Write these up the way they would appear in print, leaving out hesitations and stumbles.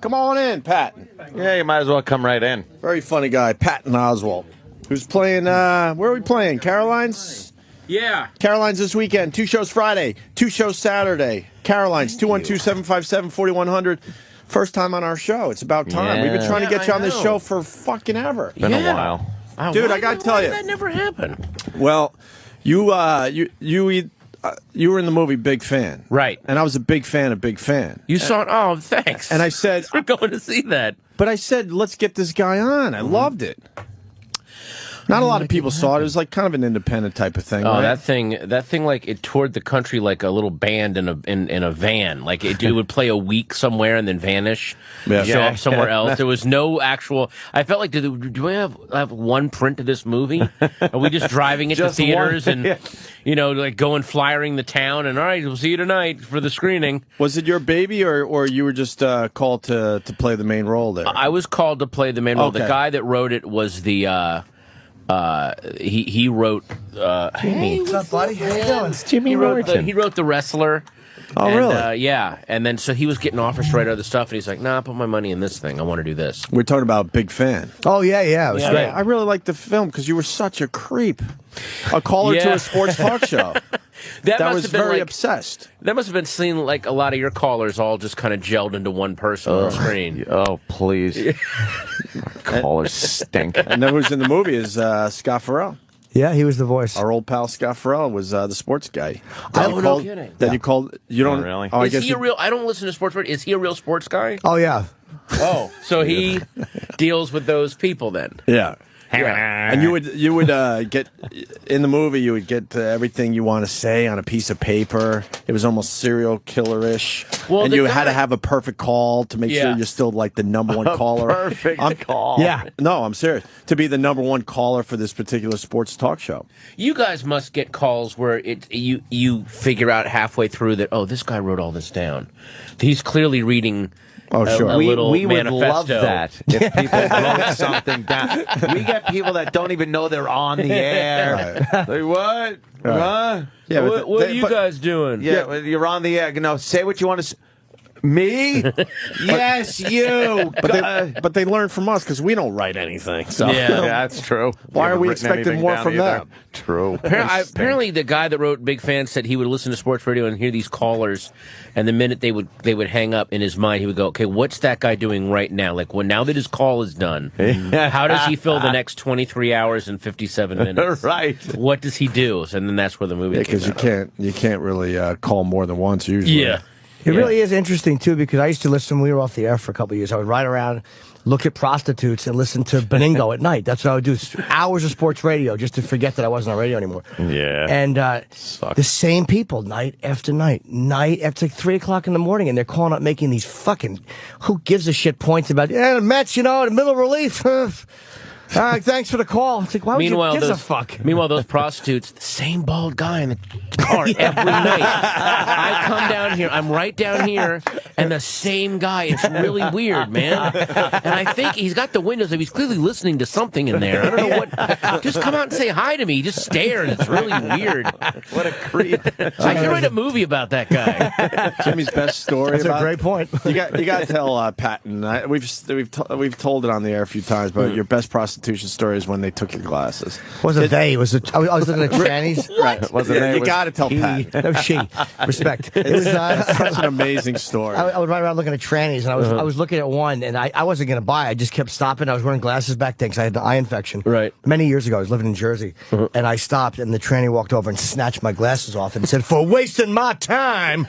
Come on in, Patton. Yeah, you might as well come right in. Very funny guy, Patton Oswalt, who's playing, where are we playing? Caroline's? Yeah. Caroline's this weekend. 2 shows Friday, 2 shows Saturday. Caroline's, 212-757-4100. First time on our show. It's about time. We've been trying to get you on this show for fucking ever. Been a while. Dude, I got to tell you. That never happened. Well, you were in the movie Big Fan. Right. And I was a big fan of Big Fan. You saw it? Oh, thanks. And I said... We're going to see that. But I said, let's get this guy on. I loved it. Not a lot of people saw it. It was like kind of an independent type of thing. Oh, right? that thing, like it toured the country like a little band in a van. Like it would play a week somewhere and then vanish, show up somewhere else. There was no actual. I felt like, do we have one print of this movie? Are we just driving it to theaters and like going flyering the town and all right, we'll see you tonight for the screening? Was it your baby or you were just called to play the main role there? I was called to play the main role. The guy that wrote it was the. He wrote. Hey, what's up, buddy? How you doing? It's Jimmy He wrote The Wrestler. Oh, and, really? Yeah. And then so he was getting offers to write other stuff, and he's like, "Nah, put my money in this thing. I want to do this." We're talking about Big Fan. Oh yeah, it was great. I really liked the film because you were such a creep, a caller to a sports talk show. that was very obsessed. That must have been seeing like a lot of your callers all just kind of gelled into one person on the screen. Oh, please. Callers stink. And then who's in the movie is Scott Farrell. Yeah, he was the voice. Our old pal Scott Farrell was the sports guy. No kidding. That you called. You don't really. Oh, is he a real? I don't listen to sports radio. Is he a real sports guy? Oh yeah. Oh, so he deals with those people then. Yeah. And you would get in the movie. You would get everything you want to say on a piece of paper. It was almost serial killer-ish. Well, and you had to have a perfect call to make sure you're still like the number one caller. Perfect call. Yeah, no, I'm serious. To be the number one caller for this particular sports talk show. You guys must get calls where you figure out halfway through that this guy wrote all this down. He's clearly reading. Oh, sure. We would manifesto. love that if people wrote something down. We get people that don't even know they're on the air. Right. Like, what? Right. Huh? Yeah, what are you guys doing? Yeah, you're on the air. No, say what you want to say. Me? Yes, you. But they learn from us because we don't write anything. So. Yeah, that's true. Why are we expecting more from them? True. Apparently, the guy that wrote Big Fan said he would listen to sports radio and hear these callers, and the minute they would hang up in his mind, he would go, "Okay, what's that guy doing right now? Like, now that his call is done, how does he fill the next 23 hours and 57 minutes? Right. What does he do?" And then that's where the movie. Because you can't really call more than once usually. Yeah. It really is interesting, too, because I used to listen when we were off the air for a couple of years. I would ride around, look at prostitutes, and listen to Beningo at night. That's what I would do. Hours of sports radio just to forget that I wasn't on radio anymore. Yeah. And the same people, night after night, after like 3 o'clock in the morning, and they're calling up making these fucking, who gives a shit points about, the Mets, the middle of relief. Thanks for the call. It's like, why would you give a fuck? Meanwhile, those prostitutes, the same bald guy in the car every night. I come down here, I'm right down here, and the same guy. It's really weird, man. And I think he's got the windows up. He's clearly listening to something in there. I don't know what. Just come out and say hi to me. Just stare, and it's really weird. What a creep. I should write a movie about that guy. Jimmy's best story. That's a great point. You got to tell Patton. We've told it on the air a few times, but your best prostitution story is when they took your glasses. Wasn't they? I was looking at trannies. Right. You got to tell Patton. No, she. Respect. It was such an amazing story. I would ride around looking at trannies, and I was looking at one, and I wasn't going to buy it. I just kept stopping. I was wearing glasses back then because I had the eye infection. Right. Many years ago, I was living in Jersey, and I stopped, and the tranny walked over and snatched my glasses off and said, "For wasting my time,"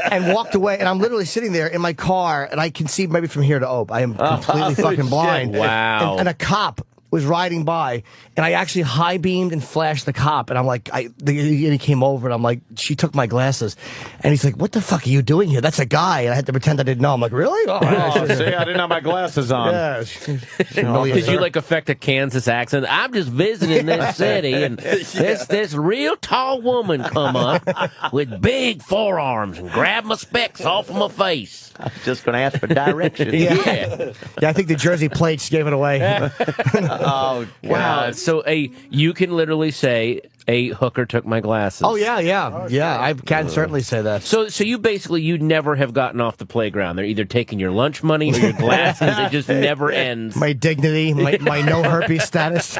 and walked away. And I'm literally sitting there in my car, and I can see maybe from here to Ope. I am completely fucking blind. Wow. And a cop was riding by, and I actually high beamed and flashed the cop, and I'm like, he came over, and I'm like, she took my glasses, and he's like, "What the fuck are you doing here? That's a guy," and I had to pretend I didn't know. I'm like, "Really?" Oh, see, I didn't have my glasses on. Yeah. Did you affect a Kansas accent? I'm just visiting this city, and this real tall woman come up with big forearms and grabbed my specs off of my face. I was just going to ask for directions. Yeah, I think the Jersey plates gave it away. Oh, Wow. So you can literally say a hooker took my glasses. Oh yeah. I can certainly say that. So you basically you never have gotten off the playground. They're either taking your lunch money or your glasses. It just never ends. My dignity, my no herpes status.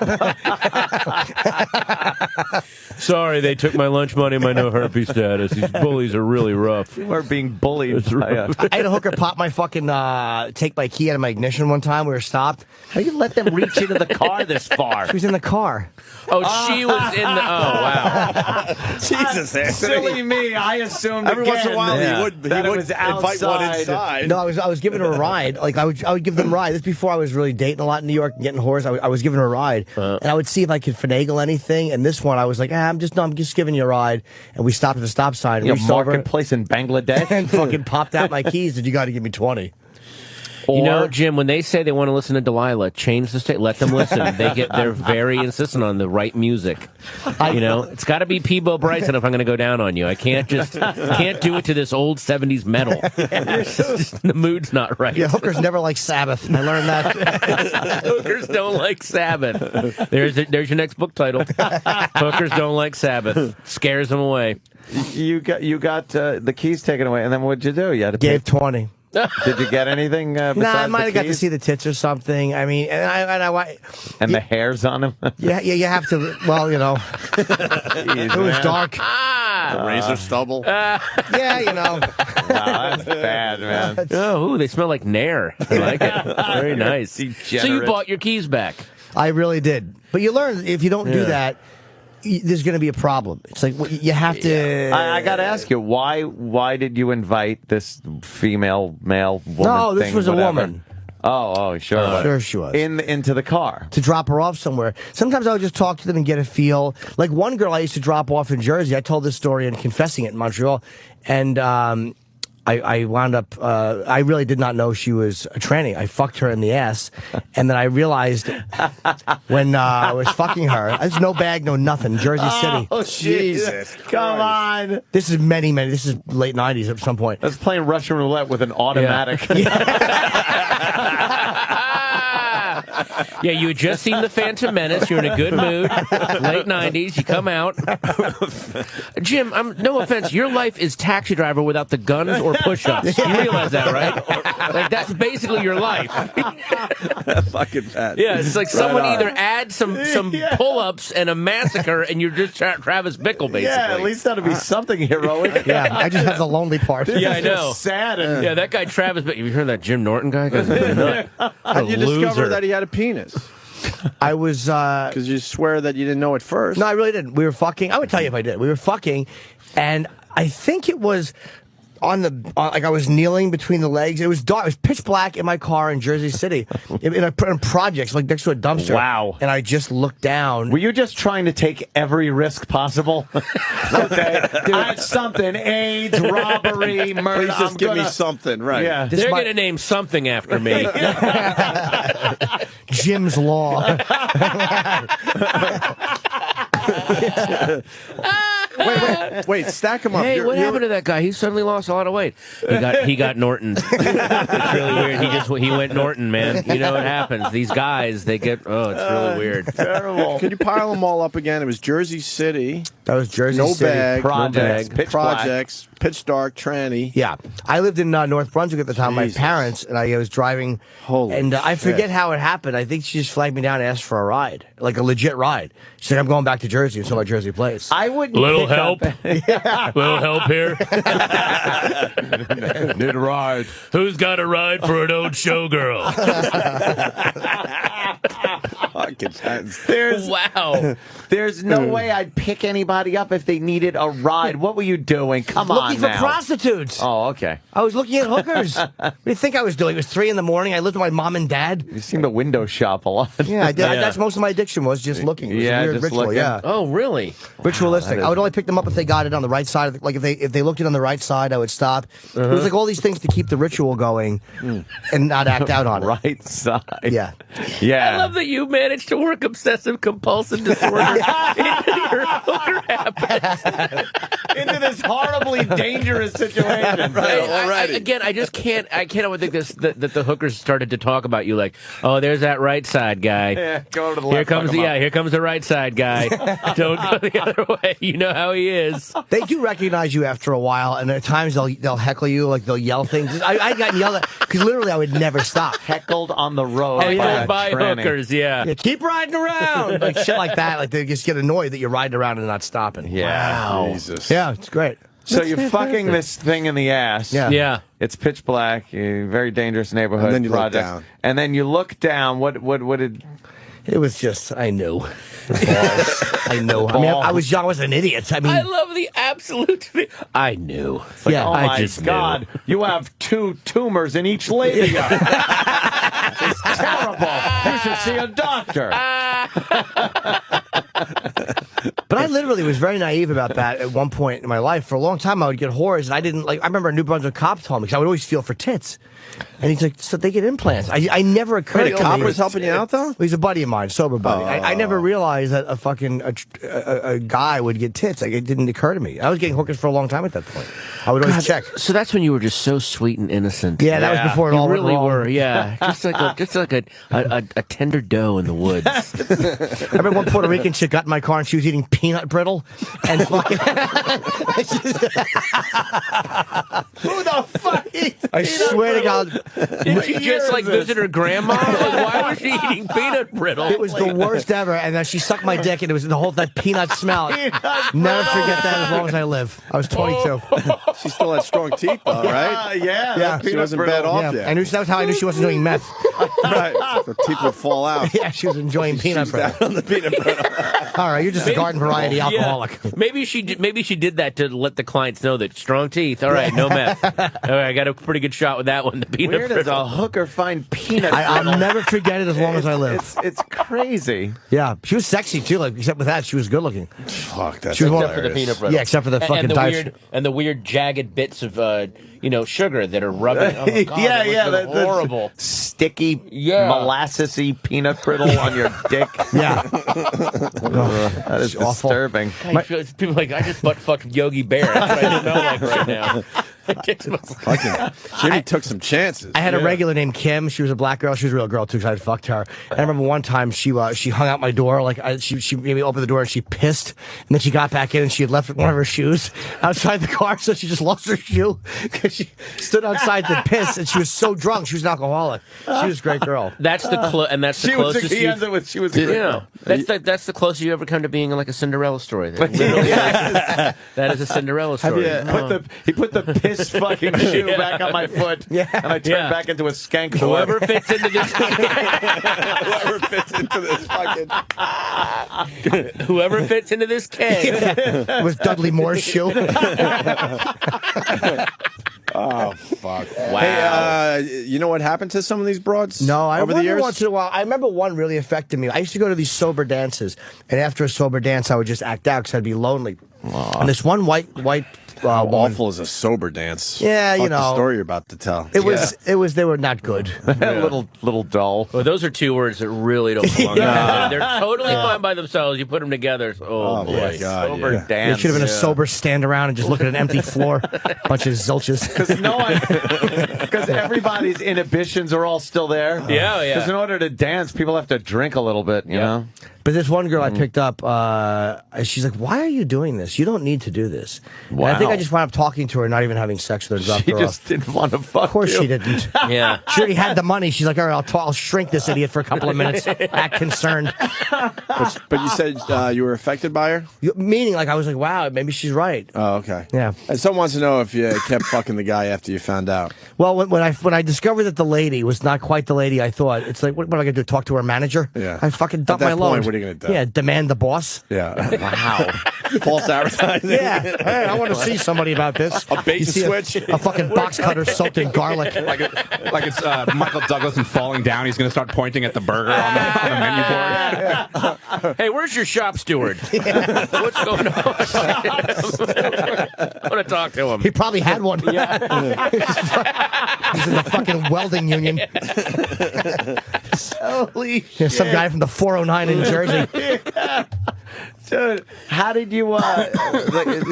Sorry, they took my lunch money, my no herpes status. These bullies are really rough. We're being bullied. I had a hooker pop my fucking take my key out of my ignition one time. We were stopped. How do you let them reach into the car this far? She was in the car. Oh, she was in the. Oh, wow. Jesus, Anthony. Silly me. I assumed Every once in a while again he would that it was invite one outside. inside. No, I was giving her a ride. Like I would give them a ride. This before I was really dating a lot in New York and getting whores. I was giving her a ride, and I would see if I could finagle anything. And this one, I was like, I'm just giving you a ride. And we stopped at the stop sign. Your reached over marketplace in Bangladesh. and fucking popped out my keys. And you got to give me 20. You know, Jim, when they say they want to listen to Delilah, change the state. Let them listen. They're very insistent on the right music. You know, it's got to be Peebo Bryson if I'm going to go down on you. I can't do it to this old 70s metal. The mood's not right. Yeah, hookers never like Sabbath. I learned that. Hookers don't like Sabbath. There's your next book title. Hookers don't like Sabbath. Scares them away. You got the keys taken away, and then what'd you do? You had to Gave 20. Did you get anything? No, I might have got to keys? see the tits or something. I mean, And the hairs on them. yeah, you have to. Well, you know, it was dark. Razor stubble. Yeah, you know. Wow, that's bad, man. Oh, they smell like Nair. I like it. Very nice. So you Degenerate. bought your keys back. I really did. But you learn if you don't do that, there's going to be a problem. It's like you have to. I got to ask you, why did you invite this male woman? No, this thing, was a whatever? woman. Oh, sure. Sure she was. Into the car. To drop her off somewhere. Sometimes I would just talk to them and get a feel. Like one girl I used to drop off in Jersey. I told this story and confessing it in Montreal, and I wound up. I really did not know she was a tranny. I fucked her in the ass, and then I realized when I was fucking her. There's no bag, no nothing. Jersey City. Oh, Jesus. Come on. This is many. This is late '90s at some point. That's playing Russian roulette with an automatic. Yeah, you had just seen The Phantom Menace. You're in a good mood. Late 90s. You come out. Jim, no offense. Your life is Taxi Driver without the guns or push-ups. You realize that, right? Like, that's basically your life. Fucking fat. Yeah, it's like someone either adds some pull-ups and a massacre, and you're just Travis Bickle, basically. Yeah, at least that'll be something heroic. Yeah, I just have the lonely part. Yeah, I know. Sad. Yeah, that guy Travis Bickle. You heard that Jim Norton guy? How'd you discover that he had a penis? I was Because you swear that you didn't know at first. No, I really didn't. We were fucking. I would tell you if I did. We were fucking, and I think it was on the like I was kneeling between the legs. It was dark. It was pitch black in my car in Jersey City, in a projects like next to a dumpster. Wow. And I just looked down. Were you just trying to take every risk possible? Okay, something, AIDS, robbery, murder. Please just give me something, right? Yeah. They're going to name something after me. Jim's Law. Wait, stack him up. Hey, what happened to that guy? He suddenly lost a lot of weight. He got Norton. It's really weird. He went Norton, man. You know what happens? These guys, they get. Oh, it's really weird. Terrible. Can you pile them all up again? It was Jersey City. That was Jersey No City. bag. Projects, No bag. pitch black. Projects. Pitch dark. Tranny. Yeah, I lived in North Brunswick at the time. Jesus. My parents and I was driving, Holy and I forget shit. how it happened. I think she just flagged me down and asked for a ride, like a legit ride. She's like, "I'm going back to Jersey and saw my Jersey place." I wouldn't. Little pick help. up- Little help here. Need a ride. Who's got a ride for an old showgirl? Fucking sentence. Wow. There's no way I'd pick anybody up if they needed a ride. What were you doing? Come on Looking for now. prostitutes. Oh, okay. I was looking at hookers. What do you think I was doing? It was 3 a.m. I lived with my mom and dad. You seem to window shop a lot. Yeah, I did. Yeah. That's most of my addiction was just looking. It was Yeah, a weird just ritual. looking. Yeah, Oh, really? ritualistic. that I would only pick them up if they got it on the right side. Like if they looked it on the right side, I would stop. It was like all these things to keep the ritual going and not act out on it. Right side. Yeah. Yeah. I love that you managed to work obsessive compulsive disorder into your hooker habits. into this horribly dangerous situation. Already. Again, I just can't. I can't think that the hookers started to talk about you like, oh, there's that right side guy. Yeah, go over to the left. Here comes the right side guy. Don't go the other way. You know how he is. They do recognize you after a while, and at times they'll heckle you, like they'll yell things. I got yelled at because literally I would never stop. Heckled on the road by hookers. Yeah. Keep riding around, like shit like that. Like they just get annoyed that you're riding around and not stopping. Yeah. Wow. Jesus. Yeah, it's great. So you're fucking this thing in the ass. Yeah. It's pitch black, a very dangerous neighborhood. And then you look project. down. And then you look down. What did... It was just, I knew. I knew. I mean, I was young. I was an idiot. I mean, I love the absolute. I knew. Like, Yeah. oh I my just God, you have 2 tumors in each labia. It's terrible. You should see a doctor. but I literally was very naive about that at one point in my life. For a long time, I would get whores, and I didn't like. I remember a New Brunswick cop told me because I would always feel for tits, and he's like, "So they get implants." I never occurred. Wait, a to cop me. was helping you out though? Well, he's a buddy of mine, sober buddy. I never realized that a guy would get tits. Like it didn't occur to me. I was getting hookers for a long time at that point. I would always check. So that's when you were just so sweet and innocent. Yeah, that was before it all really went wrong. were. Yeah, just like a tender doe in the woods. I remember one Puerto Rican chick got in my car and she was eating peanut brittle and fucking. Who the fuck eats I swear to God, Did she just like visit her grandma? Like, why was she eating peanut brittle? it was the worst ever. And then she sucked my dick and it was the whole that peanut smell. Never forget that as long as I live. I was 22. She still had strong teeth, though, right? Yeah. She wasn't bad off Yeah, yet. I knew that was how I knew she wasn't doing meth. Right. The teeth would fall out. Yeah, she was enjoying peanut She's brittle. down on the peanut butter. All right, you're just a garden variety alcoholic. Yeah. Maybe she did that to let the clients know that strong teeth. All right, no meth. All right, I got a pretty good shot with that one. The peanut Where does brittle. a hooker find peanut I'll brittle? never forget it as long as I live. It's crazy. Yeah, she was sexy too. Like except with that, she was good looking. Fuck, that's She was one- Except for the peanut brittle. Yeah, except for the fucking dice. and the weird jagged bits of sugar that are rubbing. Oh my God, the horrible. sticky, Yeah. molassesy peanut brittle on your dick. Yeah, That is awful. disturbing. People are like, I just butt fucked Yogi Bear. That's what I smell like right now. fucking. Jimmy took some chances. I had a regular named Kim. She was a black girl. She was a real girl too, because I fucked her. And I remember one time she hung out my door. Like she made me open the door and she pissed. And then she got back in and she had left one of her shoes outside the car, so she just lost her shoe because she stood outside to piss and she was so drunk. She was an alcoholic. She was a great girl. That's the closest. He ends it with she was. That's the closest you ever come to being like a Cinderella story. That literally that is a Cinderella story. He put the piss fucking shoe back on my foot, and I turned back into a skank. Whoever fits into this, Whoever fits into this fucking. whoever fits into this cave. It was Dudley Moore's shoe. Oh fuck! Wow. Hey, you know what happened to some of these broads? No, I over the wonder years. once in a while. I remember one really affected me. I used to go to these sober dances, and after a sober dance, I would just act out because I'd be lonely. And this one white How woman, awful is a sober dance? Yeah, Fuck you the know. story you're about to tell. It was. They were not good. little dull. Well, those are two words that really don't belong together. They're totally fine by themselves. You put them together. Oh, boy. my God! Sober Yeah. dance. It should have been a sober stand around and just look at an empty floor, bunch of zilches. Because everybody's inhibitions are all still there. Yeah. Because in order to dance, people have to drink a little bit. You know. But this one girl I picked up, she's like, "Why are you doing this? You don't need to do this." And I think I just wound up talking to her, not even having sex with her. Dropped She her just off. didn't want to fuck. Of course you. she didn't. Yeah. She already had the money. She's like, "All right, I'll shrink this idiot for a couple of minutes." Act concerned. But you said you were affected by her. Meaning, like, I was like, "Wow, maybe she's right." Oh, okay. Yeah. And someone wants to know if you kept fucking the guy after you found out. Well, when I discovered that the lady was not quite the lady I thought, it's like, what am I gonna do? Talk to her manager? Yeah. I fucking dump At my that load. point, what are you gonna do? Yeah, demand the boss. Yeah. Wow. False advertising. Yeah. Hey, I want to see somebody about this. A bait You and see switch. A fucking box cutter soaked in garlic. Like it's Michael Douglas and falling down. He's going to start pointing at the burger on the menu board. Hey, where's your shop steward? What's going on? I want to talk to him. He probably had one. He's in the fucking welding union. Holy Yeah, some guy from the 409 in Jersey. Dude, how did you, like,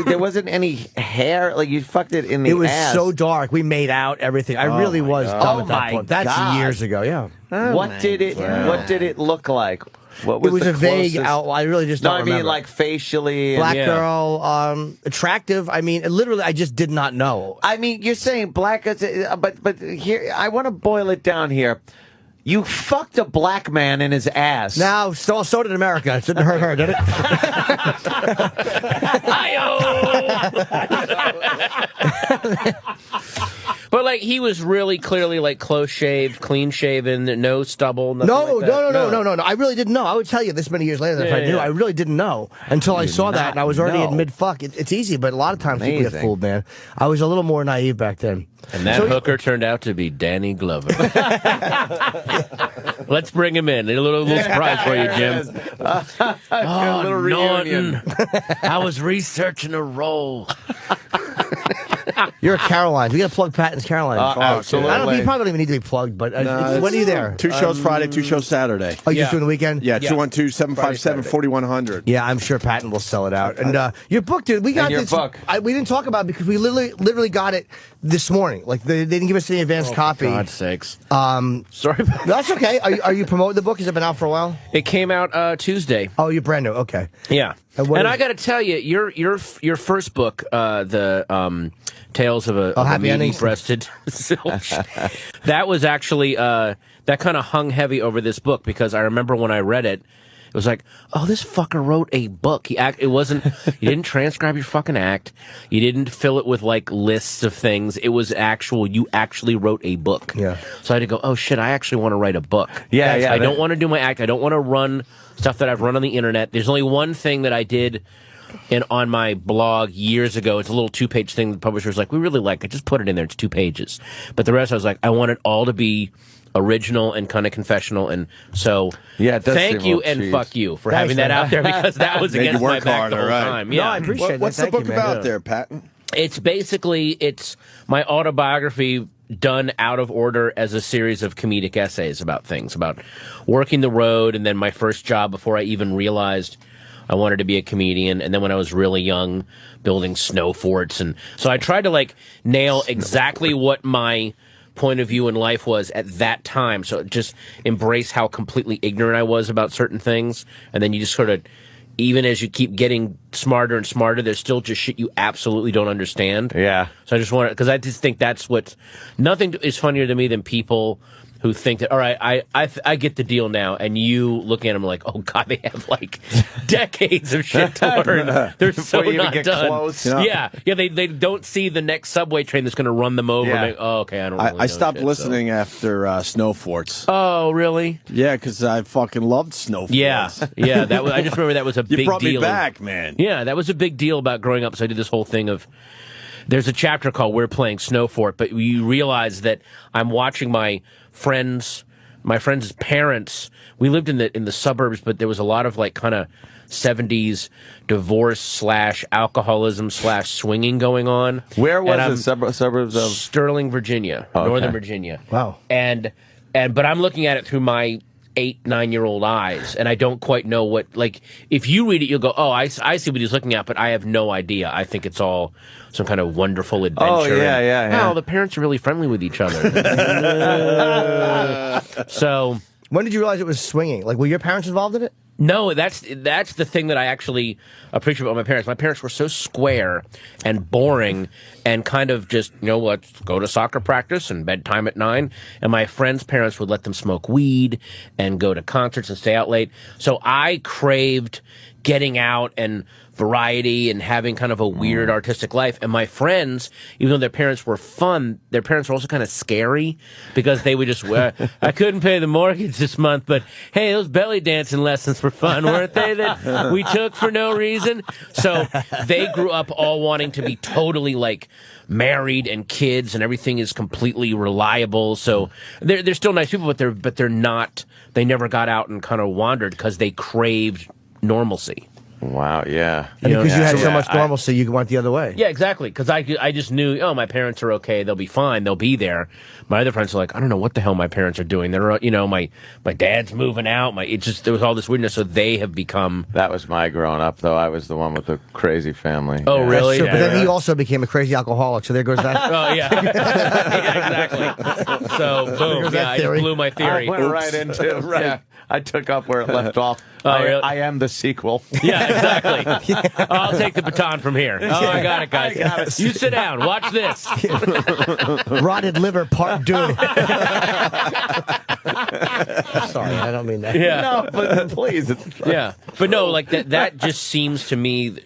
there wasn't any hair? Like, you fucked it in the ass. It was so dark. We made out everything. I really was dumb at that point. That's God. years ago, yeah. What did it look like? What was it was the a vague closest- outline. I really just No, don't I mean, remember. like, facially. Black Yeah. girl, attractive. I mean, literally, I just did not know. I mean, you're saying black, but here, I want to boil it down here. You fucked a black man in his ass. Now, so did America. It didn't hurt her, did it? But like he was really clearly like close shaved, clean shaven, no stubble. Nothing No, like that. no. I really didn't know. I would tell you this many years later that if I knew. Yeah. I really didn't know until I saw that, and I was already know. in mid-fuck. It's easy, but a lot of times people get Amazing. fooled, man. I was a little more naive back then. And that hooker turned out to be Danny Glover. Let's bring him in. A little surprise for you, Jim. A little reunion. Norton, I was researching a role. You're a Caroline's. We got to plug Patton's Caroline's. Absolutely. I don't. You probably don't even need to be plugged, but when are you there? 2 shows Friday, 2 shows Saturday. Oh, you're just doing the weekend? Yeah, 212-757-4100. Yeah, I'm sure Patton will sell it out. And your book, dude, we got And your this. book. We didn't talk about it because we literally got it this morning. Like they didn't give us any advance copy. For God's sakes. Sorry, that's okay. Are you promoting the book? Has it been out for a while? It came out Tuesday. Oh, you're brand new. Okay. Yeah. And And what is- I got to tell you, your first book, the Tales of a Happy Endings? breasted zilch, that was actually that kind of hung heavy over this book because I remember when I read it, it was like, oh, this fucker wrote a book. It wasn't. You didn't transcribe your fucking act. You didn't fill it with like lists of things. It was actual. You actually wrote a book. Yeah. So I had to go. Oh shit! I actually want to write a book. Yeah, yeah, I that- don't want to do my act. I don't want to run stuff that I've run on the internet. There's only one thing that I did on my blog years ago. It's a little 2-page thing. The publisher's like, we really like it. Just put it in there. It's 2 pages. But the rest, I was like, I want it all to be original and kind of confessional. And so, Yeah, it does thank seem a you little and cheap. fuck you for Thanks, having that man. out there because that was Made you against my work back harder, the whole right. time. No, Yeah. I appreciate it. What's the Thank book you, man. about there, Patton? It's basically it's my autobiography done out of order as a series of comedic essays about things, about working the road, and then my first job before I even realized I wanted to be a comedian, and then when I was really young, building snow forts, and so I tried to like nail exactly what my point of view in life was at that time. So just embrace how completely ignorant I was about certain things, and then you just sort of, even as you keep getting smarter and smarter, there's still just shit you absolutely don't understand. Yeah. So I just want to, because I just think that's what, nothing is funnier to me than people who think that, all right, I get the deal now, and you look at them like, oh God, they have like decades of shit to learn. They're so Before you even not get done. close. Yeah, they don't see the next subway train that's going to run them over. Yeah. And they, oh, okay, I don't. Really I know stopped shit, so. listening after Snow Forts. Oh, really? Yeah, because I fucking loved Snow Forts. Yeah, yeah. That was. I just remember that was a You big brought deal. me back, man. Yeah, that was a big deal about growing up. So I did this whole thing of. There's a chapter called "We're Playing Snow Fort," but you realize that I'm watching my friends' parents. We lived in the suburbs, but there was a lot of like kind of 70s divorce / alcoholism / swinging going on. Where And was I'm- it? Suburbs of... Sterling, Virginia, Okay. Northern Virginia. Wow. But I'm looking at it through my 8-9-year-old eyes, and I don't quite know what, like, if you read it, you'll go, oh, I see what he's looking at, but I have no idea. I think it's all some kind of wonderful adventure. Oh, yeah, and, yeah. Oh, the parents are really friendly with each other. So, When did you realize it was swinging? Like, were your parents involved in it? no, that's the thing that I actually appreciate about my parents. My parents were so square and boring and kind of just, let's go to soccer practice and bedtime at 9. And my friends' parents would let them smoke weed and go to concerts and stay out late. So I craved getting out and variety and having kind of a weird artistic life. And my friends, even though their parents were fun, their parents were also kind of scary because they would just, I couldn't pay the mortgage this month, but hey, those belly dancing lessons were fun, weren't they, that we took for no reason? So they grew up all wanting to be totally like married and kids and everything is completely reliable. So they're still nice people, but they're not, they never got out and kind of wandered because they craved normalcy. Wow, yeah. And because you had so Yeah, much normalcy, you went the other way. Yeah, exactly. Because I just knew, oh, my parents are okay. They'll be fine. They'll be there. My other friends are like, I don't know what the hell my parents are doing. They're, my dad's moving out. There was all this weirdness. So they have become. That was my growing up, though. I was the one with the crazy family. Oh, Yeah. really? Sure, Yeah, but then he also became a crazy alcoholic, so there goes that. Oh, yeah. Yeah, exactly. So, boom. Yeah, I just blew my theory. I went right into right. Yeah, I took up where it left off. Oh, really? I am the sequel. Yeah, exactly. I'll take the baton from here. Oh, I got it, guys. You sit down. Watch this. Rotted liver part 2. Sorry, I don't mean that. Yeah. No, but please. Yeah. But no, like that just seems to me,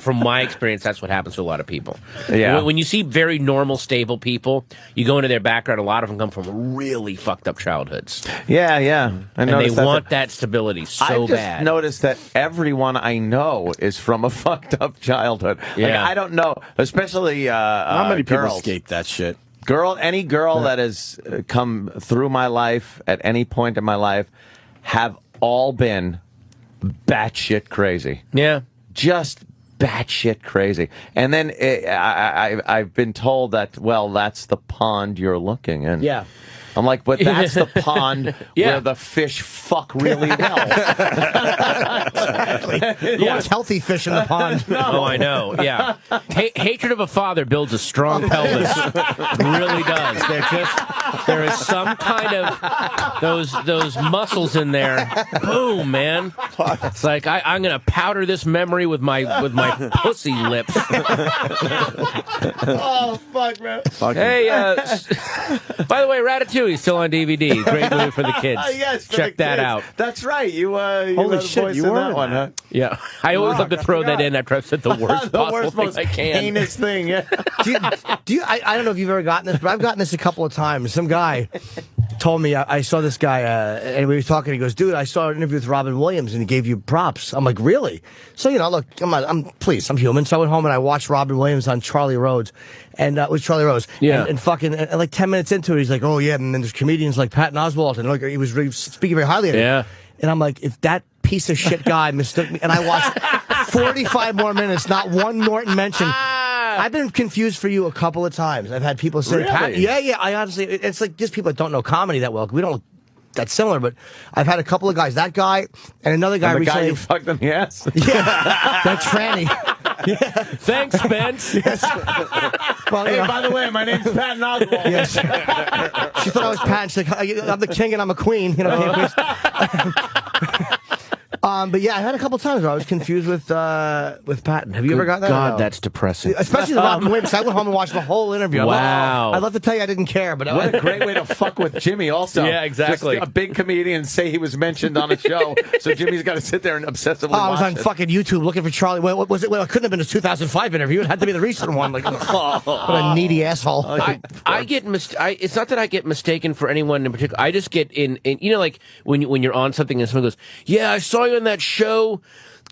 from my experience, that's what happens to a lot of people. Yeah. When you see very normal, stable people, you go into their background, a lot of them come from really fucked up childhoods. Yeah, yeah. And they want that stability so bad. I've noticed that everyone I know is from a fucked up childhood. Yeah. Like, I don't know, especially How many people girls. escape that shit? Any girl that has come through my life at any point in my life have all been batshit crazy. Yeah. Just batshit crazy. And then I've been told that, well, that's the pond you're looking in. Yeah. I'm like, but that's the pond Yeah. where the fish fuck really well. Exactly. Who wants healthy fish in the pond? Oh, I know. Yeah. Hatred of a father builds a strong pelvis. It really does. There is some kind of those muscles in there. Boom, man. It's like I'm gonna powder this memory with my pussy lips. Oh, fuck, man. Hey, by the way, Ratatouille is still on DVD. Great movie for the kids. Yes, for check the that kids. out. That's right. You Holy had a shit, voice you in were that in one, huh? Yeah, I always love to throw that in after I've said the worst The possible worst, thing most I can. heinous thing. Yeah. I don't know if you've ever gotten this, but I've gotten this a couple of times. Some guy told me, I saw this guy, and we were talking, he goes, dude, I saw an interview with Robin Williams, and he gave you props. I'm like, really? So, look, I'm human. So I went home and I watched Robin Williams on Charlie Rhodes, and it was Charlie Rose. Yeah. And fucking, like 10 minutes into it, he's like, oh, yeah, and then there's comedians like Patton Oswalt, and like, he was really speaking very highly of him. Yeah. And I'm like, if that piece of shit guy mistook me, and I watched 45 more minutes, not one Norton mention. I've been confused for you a couple of times. I've had people say, Really? Pat, yeah. I honestly, it's like just people that don't know comedy that well. We don't look that similar, but I've had a couple of guys. That guy and another guy And the guy recently. you fucked in the ass. Yeah, that tranny. Thanks, Spence. Well, Hey, by the way, my name's Patton Oswalt. yes. She thought I was Pat. She's like, I'm the king and I'm a queen. Can't waste. But yeah, I had a couple times where I was confused with Patton. Have you ever got that? God, or no? that's depressing. Especially the Robin Williams. I went home and watched the whole interview. Wow. I'd love to tell you I didn't care, but What a great way to fuck with Jimmy also. Yeah, exactly. Just a big comedian say he was mentioned on a show, so Jimmy's got to sit there and obsessively I was watch on it. fucking YouTube looking for Charlie. What was it? Well, it couldn't have been a 2005 interview. It had to be the recent one. Like, what a needy asshole. I get it's not that I get mistaken for anyone in particular. I just get in like when you're on something and someone goes, "Yeah, I saw you on that show,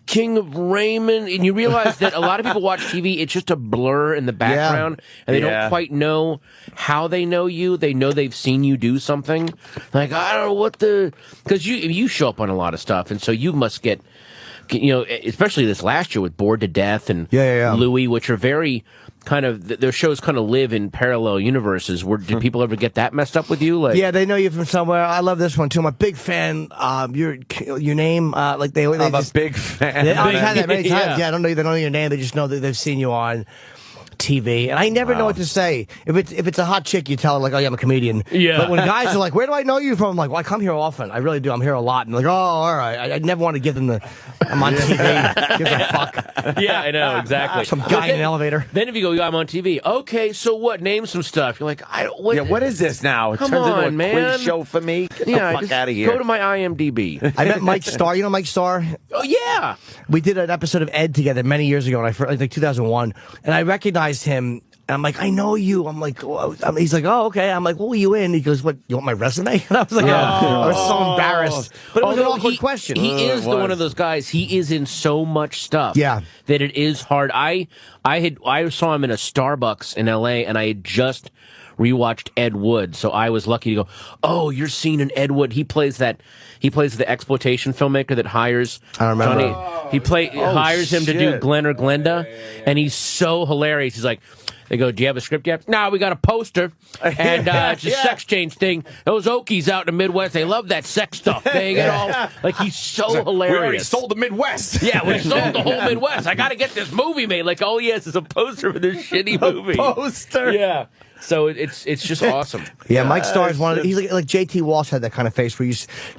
King of Raymond," and you realize that a lot of people watch TV. It's just a blur in the background, and they don't quite know how they know you. They know they've seen you do something. Like, I don't know because you show up on a lot of stuff, and so you must get. Especially this last year with Bored to Death and Louis, which are very kind of their shows kind of live in parallel universes. Did people ever get that messed up with you? Like, yeah, they know you from somewhere. I love this one too. I'm a big fan. Your name, like they I'm just, a big fan. I've had that many times. Yeah. Yeah, they don't know your name. They just know that they've seen you on TV, and I never know what to say. If it's a hot chick, you tell her like, "Oh, yeah, I'm a comedian." Yeah. But when guys are like, "Where do I know you from?" I'm like, "Well, I come here often. I really do. I'm here a lot." And they're like, "Oh, all right." I never want to give them I'm on TV. Gives a fuck. Yeah, I know exactly. Some guy in an elevator. Then if you go, "Yeah, I'm on TV." Okay, so what? Name some stuff. You're like, I don't. What is this now? It Come turns into on, a man. quiz show for me. Get the fuck just out of here. Go to my IMDb. I met Mike Starr. You know Mike Starr? Oh yeah. We did an episode of Ed together many years ago, and like 2001, and I recognized him. And I'm like, I know you. I'm like, he's like, oh, okay. I'm like, what were you in? He goes, what, you want my resume? And I was like, I was so embarrassed. But it was an awkward question. He is one of those guys. He is in so much stuff. Yeah. That it is hard. I saw him in a Starbucks in LA, and I had just rewatched Ed Wood, so I was lucky to go, oh, you're seeing an Ed Wood. He plays the exploitation filmmaker that hires I remember. Johnny. Hires him to do Glenn or Glenda, and he's so hilarious. He's like, they go, do you have a script yet? No, we got a poster, and it's a sex change thing. Those Okies out in the Midwest, they love that sex stuff. They get all, like, he's so hilarious. We already sold the Midwest. Yeah, we sold the whole Midwest. I got to get this movie made. Like, all he has is a poster for this shitty movie. Poster. Yeah. So it's just awesome. Yeah, Mike Starr is one of he's like JT Walsh had that kind of face where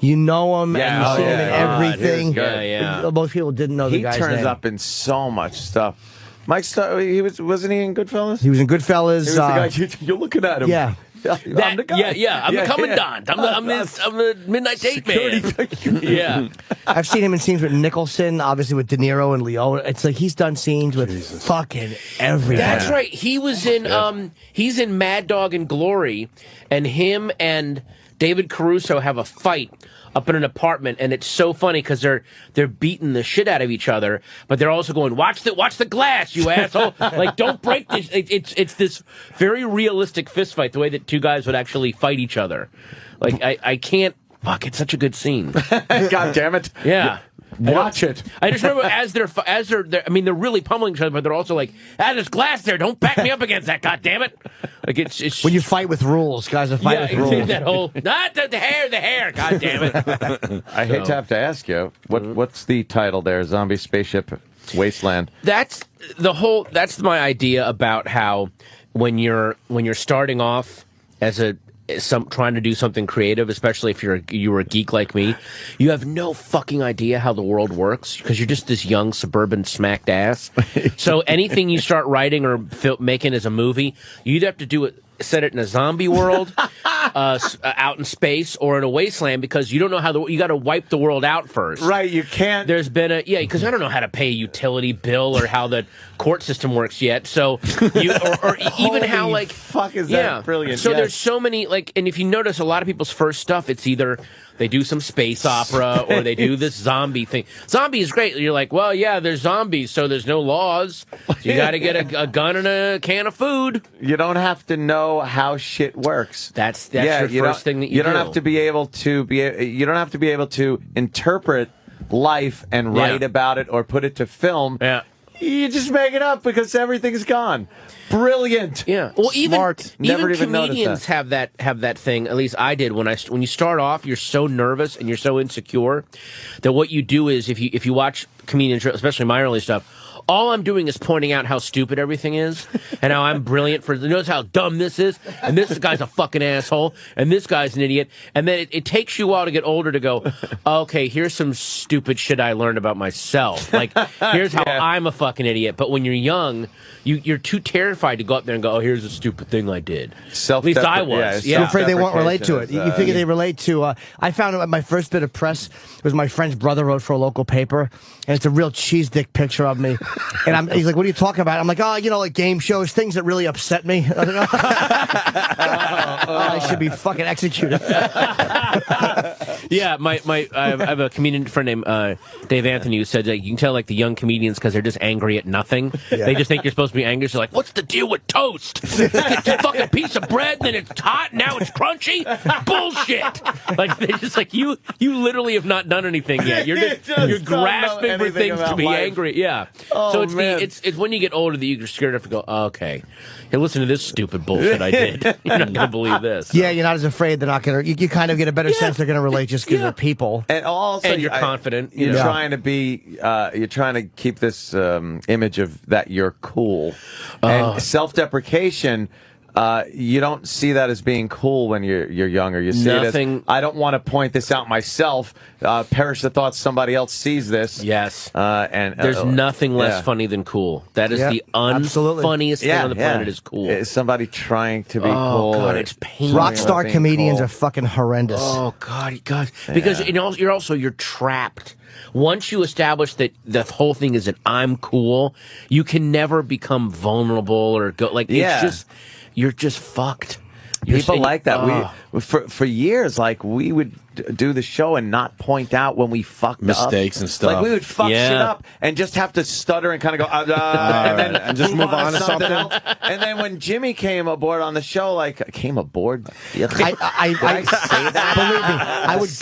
you know him and you see him in everything. Yeah. Most people didn't know the guy's name. He turns up in so much stuff. Mike Starr, wasn't he in Goodfellas? He was in Goodfellas. He was the guy, you're looking at him. Yeah. I'm the guy. I'm the commandant. I'm the midnight date man. Yeah. I've seen him in scenes with Nicholson, obviously with De Niro and Leone. It's like he's done scenes with fucking everybody. That's right. He was in he's in Mad Dog and Glory, and him and David Caruso have a fight up in an apartment, and it's so funny because they're beating the shit out of each other, but they're also going, watch the glass, you asshole! Like, don't break this. It's this very realistic fist fight, the way that two guys would actually fight each other. Like, I can't. Fuck, it's such a good scene. God damn it! Yeah. Watch it. I just remember as they're I mean, they're really pummeling each other, but they're also like, there's glass there. Don't back me up against that. God damn it! Like it's when you fight with rules, guys are fighting with rules. That whole not the hair. God damn it! I hate to have to ask you, what's the title there? Zombie Spaceship Wasteland. That's my idea about how when you're starting off as trying to do something creative, especially if you were a geek like me, you have no fucking idea how the world works because you're just this young suburban smacked ass. So anything you start writing or making as a movie, you either have to do it, set it in a zombie world, out in space, or in a wasteland because you don't know how you got to wipe the world out first. Right, you can't. There's been because I don't know how to pay a utility bill or how the court system works yet. So or even how like fuck is that brilliant? So there's so many and if you notice a lot of people's first stuff, it's either they do some space opera or they do this zombie thing. Zombie is great. You're like, well, yeah, there's zombies, so there's no laws. So you got to get a gun and a can of food. You don't have to know how shit works. That's your first thing that you do. You don't have to be able to You don't have to be able to interpret life and write about it or put it to film. Yeah. You just make it up because everything's gone. Brilliant. Yeah. Well, smart. Even comedians have that thing. At least I did when you start off, you're so nervous and you're so insecure that what you do is if you watch comedians, especially my early stuff, all I'm doing is pointing out how stupid everything is and how I'm brilliant notice how dumb this is, and this guy's a fucking asshole, and this guy's an idiot. And then it takes you a while to get older to go, okay, here's some stupid shit I learned about myself. Like, here's how I'm a fucking idiot. But when you're young, you're too terrified to go up there and go, oh, here's a stupid thing I did. At least I was. You're afraid they won't relate to it. You figure they relate to... I found my first bit of press was my friend's brother wrote for a local paper, and it's a real cheese dick picture of me. And he's like, what are you talking about? I'm like, like game shows, things that really upset me. I should be fucking executed. Yeah, I have a comedian friend named Dave Anthony who said that you can tell like the young comedians because they're just angry at nothing. Yeah. They just think you're supposed to be angry. So like, what's the deal with toast? It's a fucking piece of bread, and then it's hot, and now it's crunchy. Bullshit. Like they just like you literally have not done anything yet. You're grasping for things to be angry. Yeah. Oh, so it's when you get older that you're scared enough to go, oh, okay, hey, listen to this stupid bullshit I did. You're not gonna believe this. Yeah, you're not as afraid. They're not gonna. You kind of get a better sense they're gonna relate just because they're people. And also, you're confident. You're trying to be. You're trying to keep this image of that you're cool and self-deprecation. You don't see that as being cool when you're younger. You see it as, I don't want to point this out myself. Perish the thought somebody else sees this. Yes. And there's nothing less funny than cool. That is the unfunniest thing on the planet is cool. Is somebody trying to be cool. Oh, God, it's painful. Rock star comedians are fucking horrendous. Oh, God. Because you're trapped. Once you establish that the whole thing is that I'm cool, you can never become vulnerable or go like it's just. You're just fucked. People like that. We for years, like we would do the show and not point out when we fucked mistakes up. and stuff. Like we would fuck shit up and just have to stutter and kind of go, and just move on to something else. And then when Jimmy came aboard on the show, came aboard. I say that. Believe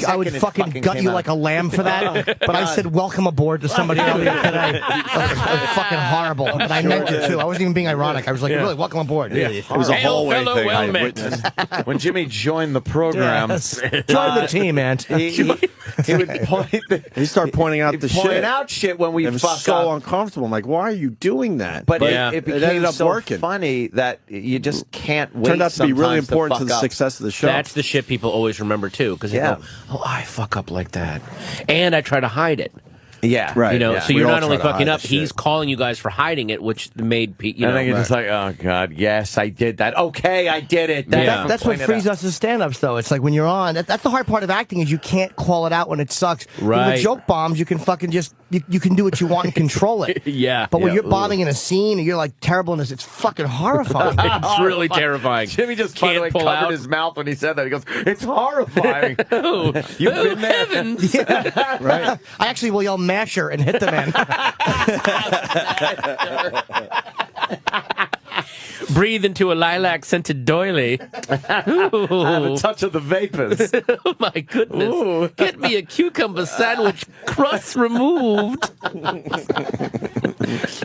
me, I would fucking gut you like a lamb for that. But I said welcome aboard to somebody earlier today. Fucking horrible. But I meant it too. I wasn't even being ironic. I was like, really, welcome aboard. Yeah. It was a hallway thing. Well when Jimmy joined the program, join the team, man. He would point. He started pointing out the shit. Point out shit when we it was fuck so up. uncomfortable. I'm like, why are you doing that? But it became ended up so working. funny that you just can't wait. Turned out to be really important to the fuck up. success of the show. That's the shit people always remember too, because they go, "Oh, I fuck up like that," and I try to hide it. Yeah, right. You know, yeah. so We you're all not only try to fucking hide up, the he's shit. calling you guys for hiding it, which made you know. And then you're just like, oh god, yes, I did that. Okay, I did it. That's what frees us as stand-ups, though. It's like when you're on. That's the hard part of acting is you can't call it out when it sucks. Right. With joke bombs, you can fucking just you can do what you want and control it. Yeah. But when Yeah. you're bombing in a scene and you're like terrible in this, it's fucking horrifying. It's really terrifying. Jimmy just by the way Can't pull covered out. his mouth when he said that. He goes, "It's horrifying." You've been there. Heavens. Right. I actually will yell masher and hit the man. Breathe into a lilac-scented doily. Have a touch of the vapors. Oh, my goodness. Get me a cucumber sandwich, crust removed.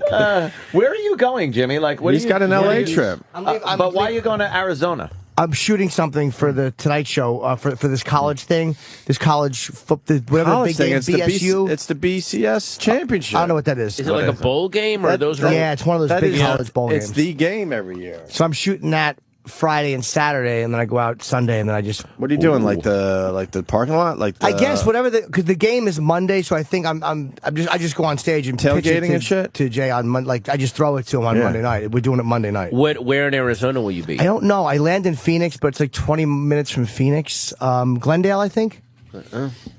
Where are you going, Jimmy? Like, what? He's got an LA trip. But why are you going to Arizona? I'm shooting something for the Tonight Show for this college thing, this college whatever College the big thing. game, BSU. It's the BCS championship. I don't know what that is. Is it like a bowl game, or those are... Yeah, it's one of those That big is- college bowl It's games. the game every year. So I'm shooting that Friday and Saturday, and then I go out Sunday, and then I just. What are you doing? Like the parking lot? Like the, I guess whatever because the game is Monday, so I think I just go on stage and pitch it Tailgating to, and shit? to Jay on Monday. Like I just throw it to him on Monday night. We're doing it Monday night. Where in Arizona will you be? I don't know. I land in Phoenix, but it's like 20 minutes from Phoenix, Glendale, I think.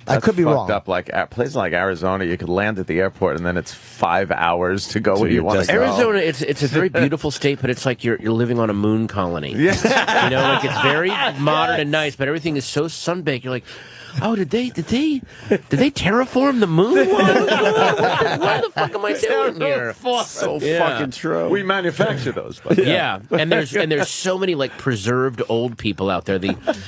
I could be wrong. Up like places like Arizona, you could land at the airport and then it's 5 hours to go where you want to go. Arizona, it's a very beautiful state, but it's like you're living on a moon colony. Yeah. You know, like it's very modern and nice, but everything is so sunbaked. You're like, oh, did they terraform the moon? What the fuck am I doing here? So fucking true. We manufacture those. But Yeah, and there's so many like preserved old people out there.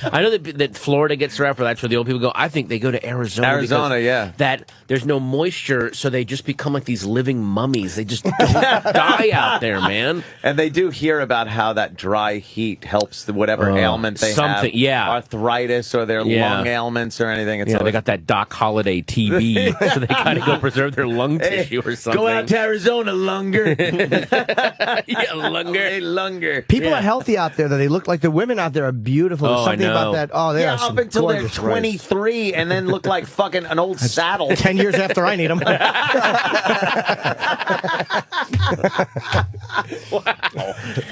I know that Florida gets around for that's where the old people go. I think they go to Arizona. Arizona, yeah. That there's no moisture, so they just become like these living mummies. They just don't die out there, man. And they do hear about how that dry heat helps whatever ailment they have. Yeah. Arthritis or their lung ailments or anything. It's Yeah, they got that Doc Holliday TB, so they gotta go preserve their lung tissue or something. Go out to Arizona, Lunger. Yeah, Lunger. Hey, Lunger. People are healthy out there. Though they look like the women out there are beautiful. There's Oh, I something about know. that. Oh, they are Up some until they're gorgeous 23 and then look like fucking an old saddle. 10 years after I need them.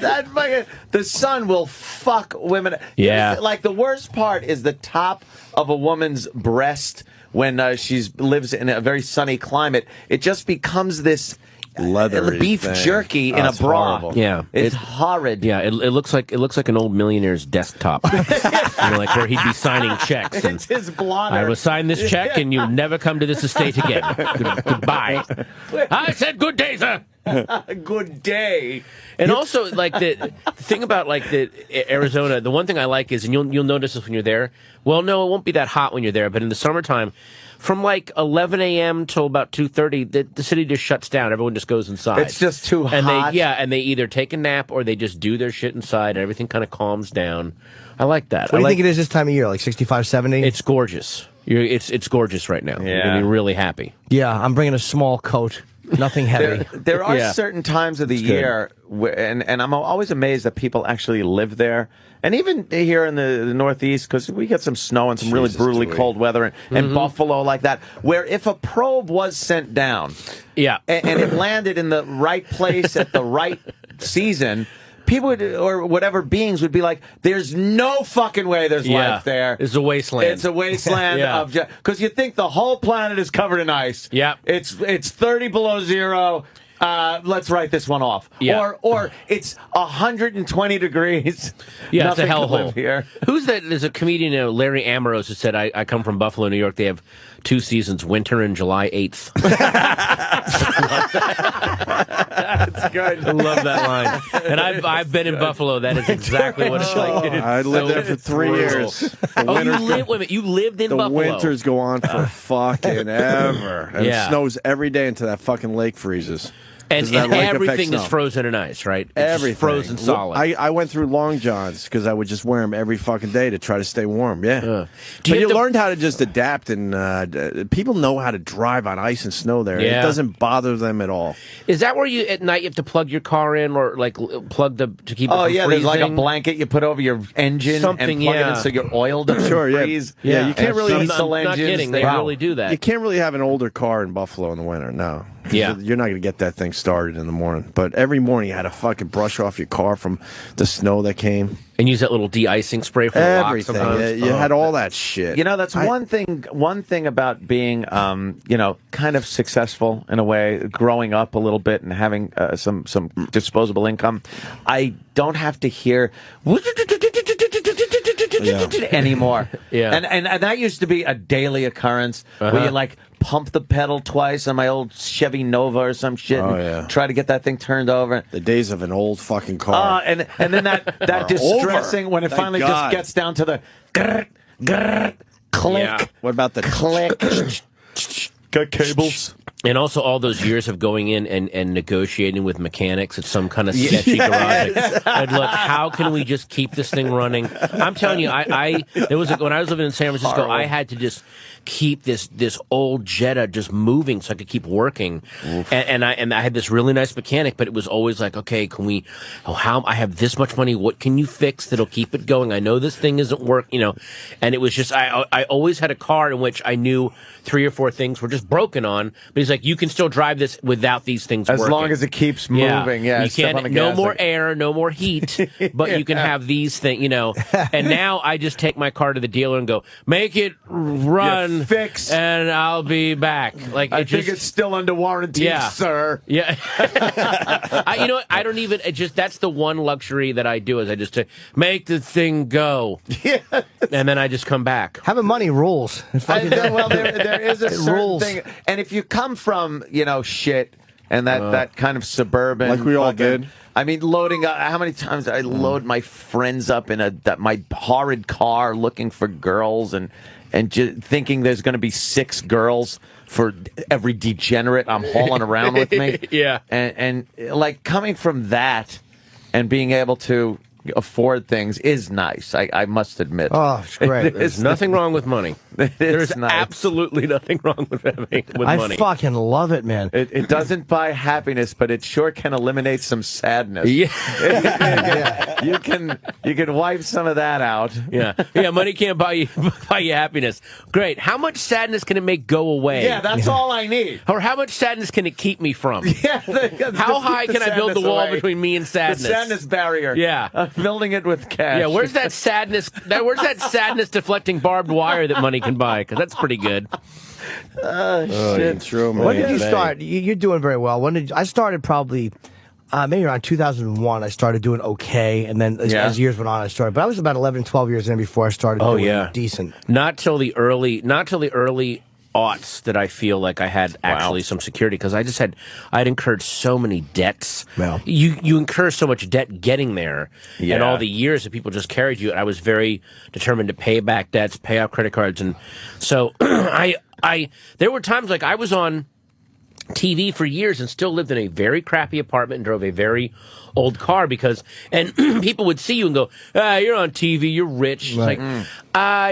That fucking the sun will fuck women. Yeah. Like the worst part is the top of a woman's breast when she lives in a very sunny climate. It just becomes this Leathery beef thing. jerky Oh, in a it's bra. horrible. Yeah, It's horrid. Yeah, it looks like an old millionaire's desktop. You know, like where he'd be signing checks. And It's his blotter. I will sign this check, and you'll never come to this estate again. Goodbye. I said good day, sir. Good day. And also, like the thing about like the Arizona, the one thing I like is, and you'll notice this when you're there. Well, no, it won't be that hot when you're there, but in the summertime, from like 11 a.m. till about 2:30, the city just shuts down. Everyone just goes inside. It's just too and hot. they either take a nap or they just do their shit inside, and everything kind of calms down. I like that. What do you think it is this time of year? Like 65, 70? It's gorgeous. It's gorgeous right now. You're gonna be really happy. Yeah, I'm bringing a small coat. Nothing heavy. There are Yeah. certain times of the year, and I'm always amazed that people actually live there. And even here in the Northeast, because we get some snow and some really brutally cold weather, and Buffalo like that, where if a probe was sent down Yeah. and it landed in the right place at the right season, people would, or whatever beings would be like, there's no fucking way there's life there. It's a wasteland. It's a wasteland Yeah. of because you think the whole planet is covered in ice. Yeah. It's 30 below zero. let's write this one off. Yeah. Or it's 120 degrees. Yeah, it's a Nothing to live hellhole. here. Who's that? There's a comedian, Larry Ambrose, who said, I come from Buffalo, New York. They have 2 seasons, winter and July 8th. That's good. I love that line. And I've been in Buffalo. That is exactly what it's like. I lived there for 3 years. The Oh, winters wait a minute. You lived in the Buffalo. winters go on for fucking ever. And Yeah. it snows every day until that fucking lake freezes. And, 'Cause that and lake affects everything is snow. frozen in ice, right? It's just Everything. frozen solid. I went through long johns because I would just wear them every fucking day to try to stay warm. Yeah. Do you But you have to- learned how to just adapt, and people know how to drive on ice and snow there. Yeah. It doesn't bother them at all. Is that where you at night you have to plug your car in or like plug the to keep it Oh from yeah, there's like a freezing? blanket you put over your engine Something, and plug it yeah. in so you're oiled and Sure, yeah. freeze. Yeah, you can't And really- I'm diesel not engines, kidding. They wow. really do that. You can't really have an older car in Buffalo in the winter. No. Yeah. You're not going to get that thing started in the morning. But every morning you had to fucking brush off your car from the snow that came. And use that little de-icing spray for the lock Everything. sometimes. You had all that shit. You know, that's one thing. One thing about being, kind of successful in a way, growing up a little bit and having some disposable income. I don't have to hear anymore. Yeah. And that used to be a daily occurrence where you like pump the pedal twice on my old Chevy Nova or some shit. Oh, and yeah. try to get that thing turned over. The days of an old fucking car. And then that distressing when it Thank finally God. just gets down to the grr, grr, click, Yeah. What about the click. Got cables. And also all those years of going in and negotiating with mechanics at some kind of sketchy garage. And look, how can we just keep this thing running? I'm telling you, when I was living in San Francisco, I had to just keep this old Jetta just moving so I could keep working. And I had this really nice mechanic, but it was always like, okay, I have this much money. What can you fix that'll keep it going? I know this thing isn't working, and it was just, I always had a car in which I knew 3 or 4 things were just broken on, but he's like, you can still drive this without these things As working. long as it keeps moving, yeah. You step on the can't, no gas, more like- air, no more heat, but you can have these things, And now I just take my car to the dealer and go, make it run, fix. and I'll be back. Like I think it's still under warranty, Yeah. sir. yeah. I don't even. That's the one luxury that I do is I just make the thing go, and then I just come back. Having money rules. There is a certain rules. thing, and if you come from shit and that kind of suburban, Like we all fucking- did. I mean, loading up. How many times I load my friends up in my horrid car, looking for girls and just thinking there's going to be 6 girls for every degenerate I'm hauling around with me. Yeah. and like coming from that and being able to afford things is nice. I must admit. Oh, it's great. There's nothing wrong with money. There's nice. absolutely nothing wrong with I money. fucking love it, man. It doesn't buy happiness, but it sure can eliminate some sadness. Yeah. You can wipe some of that out. Yeah, money can't buy you happiness. Great. How much sadness can it make go away? Yeah, that's all I need. Or how much sadness can it keep me from? Yeah, How high can I build the wall between me and the sadness? sadness barrier? Yeah. I'm building it with cash. Yeah, where's that sadness? Where's that sadness deflecting barbed wire that money can buy? Because that's pretty good. Shit. True, man. When did you start? You're doing very well. I started probably maybe around 2001. I started doing okay, and then as years went on, I started. But I was about 11, 12 years in before I started doing decent. Not till the early aughts that I feel like I had actually some security because I'd incurred so many debts. Well. You incur so much debt getting there, and Yeah. all the years that people just carried you. I was very determined to pay back debts, pay off credit cards, and so there were times like I was on TV for years and still lived in a very crappy apartment and drove a very old car and people would see you and go, you're on TV, you're rich. It's like,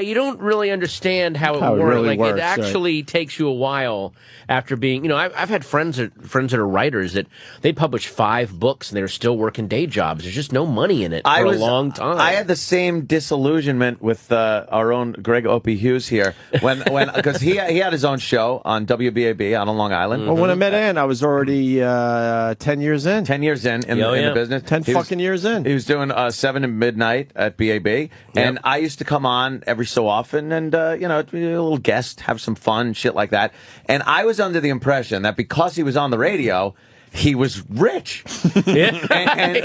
you don't really understand how it works. really Like works, it actually takes you a while after being, I've had friends that are writers that they publish 5 books and they're still working day jobs. There's just no money in it for a long time. I had the same disillusionment with our own Greg Opie Hughes here because he had his own show on WBAB out on Long Island. Well, when I met Ann, I was already 10 years in. 10 years in the business. 10 He was- fucking years in. He was doing 7 to midnight at BAB, and I used to come on every so often and, be a little guest, have some fun, shit like that. And I was under the impression that because he was on the radio, he was rich. Yeah. And